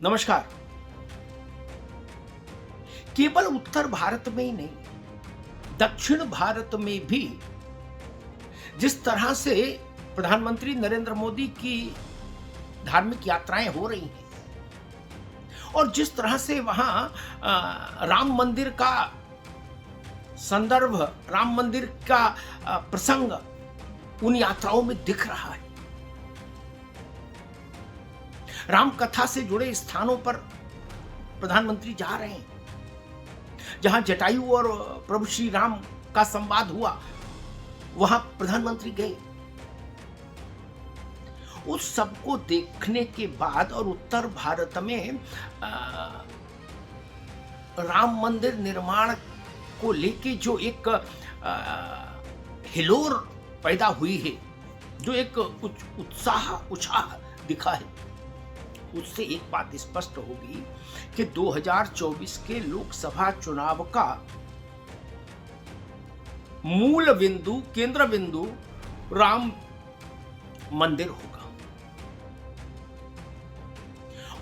नमस्कार। केवल उत्तर भारत में ही नहीं, दक्षिण भारत में भी जिस तरह से प्रधानमंत्री नरेंद्र मोदी की धार्मिक यात्राएं हो रही हैं और जिस तरह से वहां राम मंदिर का संदर्भ, राम मंदिर का प्रसंग उन यात्राओं में दिख रहा है। राम कथा से जुड़े स्थानों पर प्रधानमंत्री जा रहे हैं। जहां जटायु और प्रभु श्री राम का संवाद हुआ, वहां प्रधानमंत्री गए। उस सब को देखने के बाद और उत्तर भारत में राम मंदिर निर्माण को लेके जो एक हिलोर पैदा हुई है, जो एक उत्साह दिखा है, उससे एक बात स्पष्ट होगी कि 2024 के लोकसभा चुनाव का मूल बिंदु, केंद्र बिंदु राम मंदिर होगा।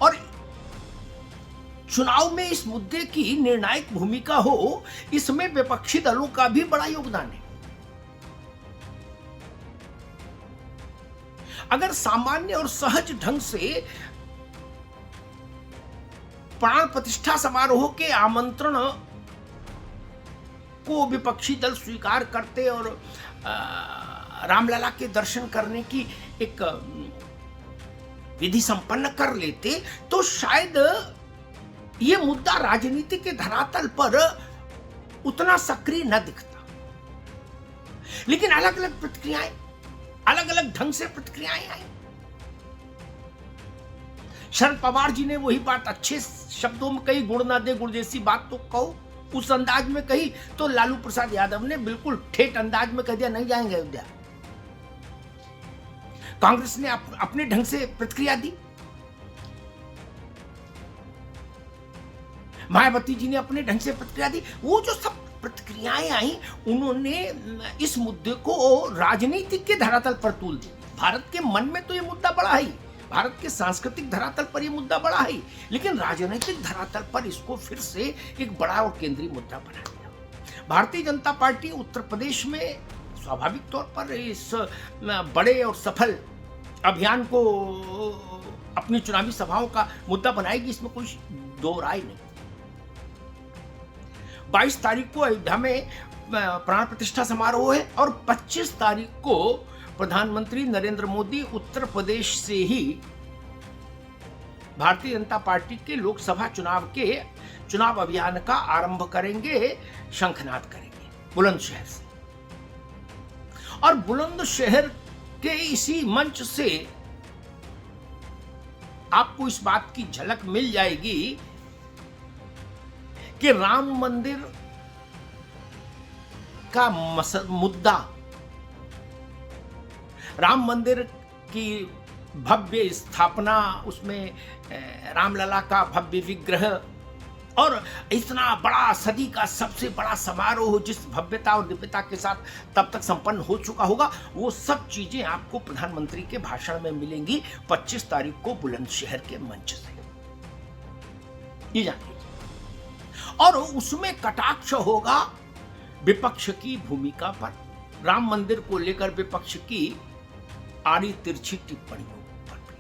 और चुनाव में इस मुद्दे की निर्णायक भूमिका हो, इसमें विपक्षी दलों का भी बड़ा योगदान है। अगर सामान्य और सहज ढंग से प्राण प्रतिष्ठा समारोह के आमंत्रण को विपक्षी दल स्वीकार करते और रामलला के दर्शन करने की एक विधि संपन्न कर लेते, तो शायद यह मुद्दा राजनीति के धरातल पर उतना सक्रिय न दिखता। लेकिन अलग अलग प्रतिक्रियाएं, अलग अलग ढंग से प्रतिक्रियाएं आई। शरद पवार जी ने वही बात अच्छे शब्दों में कही, गुड़ ना दे गुड़ जैसी बात तो कहो, उस अंदाज में कही। तो लालू प्रसाद यादव ने बिल्कुल ठेठ अंदाज में कह दिया, नहीं जाएंगे अयोध्या। कांग्रेस ने अपने ढंग से प्रतिक्रिया दी। मायावती जी ने अपने ढंग से प्रतिक्रिया दी। वो जो सब प्रतिक्रियाएं आई, उन्होंने इस मुद्दे को राजनीतिक के धरातल पर तूल दी। भारत के मन में तो ये मुद्दा बड़ा है, भारत के सांस्कृतिक धरातल पर यह मुद्दा बड़ा है, लेकिन राजनीतिक धरातल पर इसको फिर से एक बड़ा और केंद्रीय मुद्दा बना दिया। भारतीय जनता पार्टी उत्तर प्रदेश में स्वाभाविक तौर पर इस बड़े और सफल अभियान को अपनी चुनावी सभाओं का मुद्दा बनाएगी, इसमें कोई दो राय नहीं। 22 तारीख को अयोध्या में प्राण प्रतिष्ठा समारोह है और 25 तारीख को प्रधानमंत्री नरेंद्र मोदी उत्तर प्रदेश से ही भारतीय जनता पार्टी के लोकसभा चुनाव अभियान का आरंभ करेंगे, शंखनाद करेंगे बुलंदशहर से। और बुलंदशहर के इसी मंच से आपको इस बात की झलक मिल जाएगी कि राम मंदिर का मुद्दा, राम मंदिर की भव्य स्थापना, उसमें रामलला का भव्य विग्रह और इतना बड़ा सदी का सबसे बड़ा समारोह जिस भव्यता और दिव्यता के साथ तब तक संपन्न हो चुका होगा, वो सब चीजें आपको प्रधानमंत्री के भाषण में मिलेंगी 25 तारीख को बुलंदशहर के मंच से। ये जान लीजिए। और उसमें कटाक्ष होगा विपक्ष की भूमिका पर, राम मंदिर को लेकर विपक्ष की आड़ी तिरछी टिप्पणियों पर भी।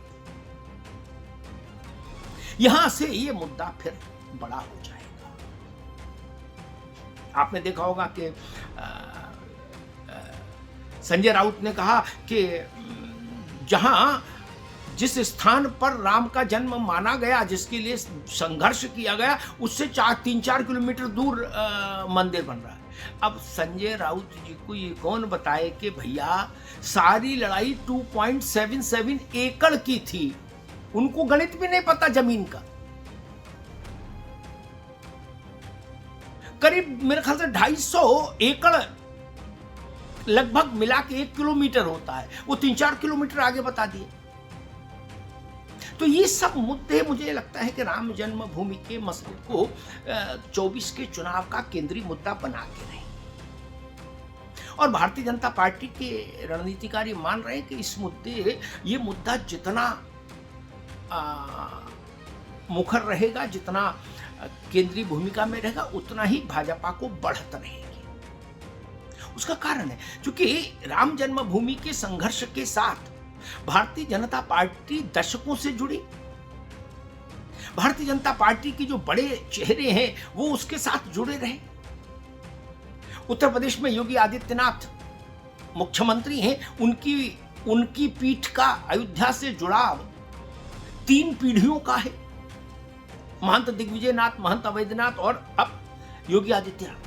यहां से यह मुद्दा फिर बड़ा हो जाएगा। आपने देखा होगा कि संजय राउत ने कहा कि जहां जिस स्थान पर राम का जन्म माना गया, जिसके लिए संघर्ष किया गया, उससे 3-4 किलोमीटर दूर मंदिर बन रहा है। अब संजय राउत जी को ये कौन बताए कि भैया सारी लड़ाई 2.77 एकड़ की थी, उनको गणित भी नहीं पता जमीन का। करीब मेरे ख्याल से 250 एकड़ लगभग मिला के 1 किलोमीटर होता है, वो 3-4 किलोमीटर आगे बता दिए। तो ये सब मुद्दे मुझे लगता है कि राम जन्मभूमि के मसले को 24 के चुनाव का केंद्रीय मुद्दा बना के रहे। और भारतीय जनता पार्टी के रणनीतिकार ये मान रहे हैं कि ये मुद्दा जितना मुखर रहेगा, जितना केंद्रीय भूमिका में रहेगा, उतना ही भाजपा को बढ़त रहेगी। उसका कारण है क्योंकि राम जन्मभूमि के संघर्ष के साथ भारतीय जनता पार्टी दशकों से जुड़ी। भारतीय जनता पार्टी के जो बड़े चेहरे हैं वो उसके साथ जुड़े रहे। उत्तर प्रदेश में योगी आदित्यनाथ मुख्यमंत्री हैं, उनकी पीठ का अयोध्या से जुड़ाव 3 पीढ़ियों का है। महंत दिग्विजयनाथ, महंत अवैधनाथ और अब योगी आदित्यनाथ।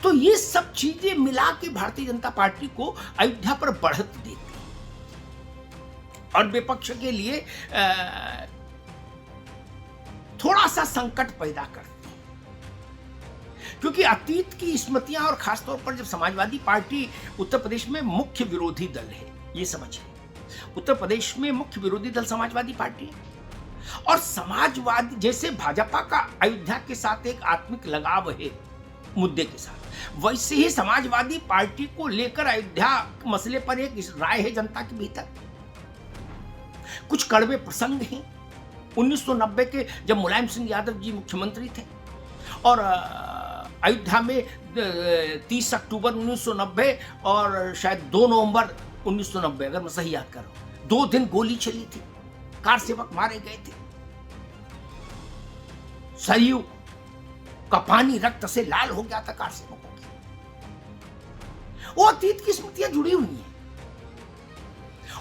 तो ये सब चीजें मिला के भारतीय जनता पार्टी को अयोध्या पर बढ़त देती है और विपक्ष के लिए थोड़ा सा संकट पैदा करती है, क्योंकि अतीत की स्मृतियां और खासतौर पर जब समाजवादी पार्टी उत्तर प्रदेश में मुख्य विरोधी दल है, ये समझिए उत्तर प्रदेश में मुख्य विरोधी दल समाजवादी पार्टी है और समाजवादी जैसे भाजपा का अयोध्या के साथ एक आत्मिक लगाव है मुद्दे के साथ, वैसे ही समाजवादी पार्टी को लेकर अयोध्या मसले पर एक राय है जनता के भीतर। कुछ कड़वे प्रसंग हैं 1990 के, जब मुलायम सिंह यादव जी मुख्यमंत्री थे और अयोध्या में 30 अक्टूबर 1990 और शायद 2 नवंबर 1990, अगर मैं सही याद कर रहा हूं, 2 दिन गोली चली थी, कार सेवक मारे गए थे, सरयू का पानी रक्त से लाल हो गया था कार सेवकों की। वो अतीत की स्मृतियां जुड़ी हुई हैं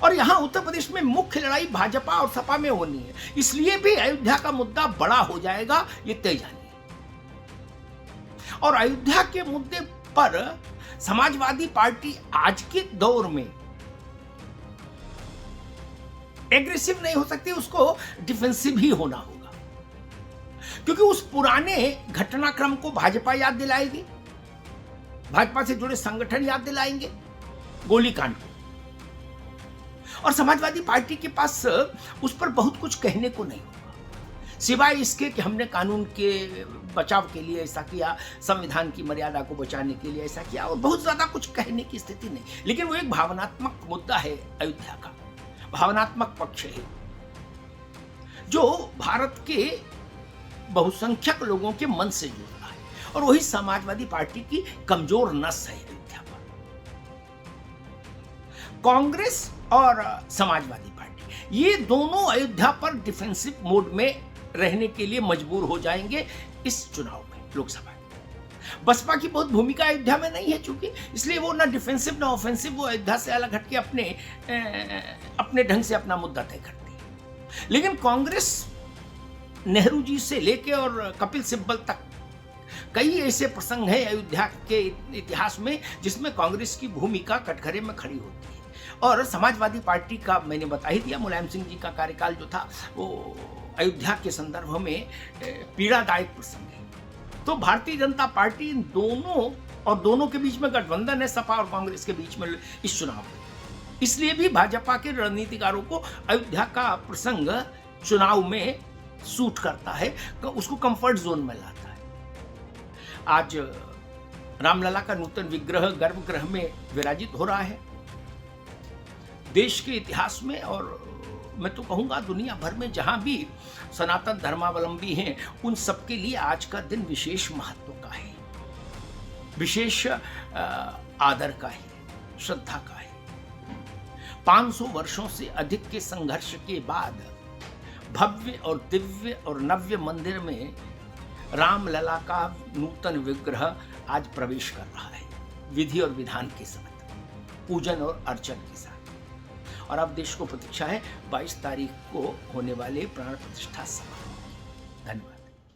और यहां उत्तर प्रदेश में मुख्य लड़ाई भाजपा और सपा में होनी है, इसलिए भी अयोध्या का मुद्दा बड़ा हो जाएगा, ये तय जानिए। और अयोध्या के मुद्दे पर समाजवादी पार्टी आज के दौर में एग्रेसिव नहीं हो सकती, उसको डिफेंसिव ही होना होगा, क्योंकि उस पुराने घटनाक्रम को भाजपा याद दिलाएगी, भाजपा से जुड़े संगठन याद दिलाएंगे, गोलीकांड को, और समाजवादी पार्टी के पास उस पर बहुत कुछ कहने को नहीं होगा, सिवाय इसके कि हमने कानून के बचाव के लिए ऐसा किया, संविधान की मर्यादा को बचाने के लिए ऐसा किया, और बहुत ज्यादा कुछ कहने की स्थिति नहीं। लेकिन वो एक भावनात्मक मुद्दा है, अयोध्या का भावनात्मक पक्ष है जो भारत के बहुसंख्यक लोगों के मन से जुड़ रहा है, और वही समाजवादी पार्टी की कमजोर नस है अयोध्या पर। कांग्रेस और समाजवादी पार्टी ये दोनों अयोध्या पर डिफेंसिव मोड में रहने के लिए मजबूर हो जाएंगे इस चुनाव में, लोकसभा में। बसपा की बहुत भूमिका अयोध्या में नहीं है चूंकि, इसलिए वो ना डिफेंसिव ना ऑफेंसिव, वो अयोध्या से अलग हटके अपने ढंग से अपना मुद्दा तय करती है। लेकिन कांग्रेस नेहरू जी से लेके और कपिल सिब्बल तक कई ऐसे प्रसंग हैं अयोध्या के इतिहास में जिसमें कांग्रेस की भूमिका कटघरे में खड़ी होती है। और समाजवादी पार्टी का मैंने बता ही दिया, मुलायम सिंह जी का कार्यकाल जो था वो अयोध्या के संदर्भ में पीड़ादायक प्रसंग है। तो भारतीय जनता पार्टी इन दोनों और दोनों के बीच में गठबंधन है, सपा और कांग्रेस के बीच में इस चुनाव में, इसलिए भी भाजपा के रणनीतिकारों को अयोध्या का प्रसंग चुनाव में सूट करता है, उसको कंफर्ट जोन में लाता है। आज रामलला का नूतन विग्रह गर्भगृह में विराजित हो रहा है। देश के इतिहास में और मैं तो कहूंगा दुनिया भर में जहां भी सनातन धर्मावलंबी हैं उन सबके लिए आज का दिन विशेष महत्व का है, विशेष आदर का है, श्रद्धा का है। 500 वर्षों से अधिक के संघर्ष के बाद भव्य और दिव्य और नव्य मंदिर में रामलला का नूतन विग्रह आज प्रवेश कर रहा है, विधि और विधान के साथ, पूजन और अर्चन के साथ। और अब देश को प्रतीक्षा है 22 तारीख को होने वाले प्राण प्रतिष्ठा समारोह। धन्यवाद।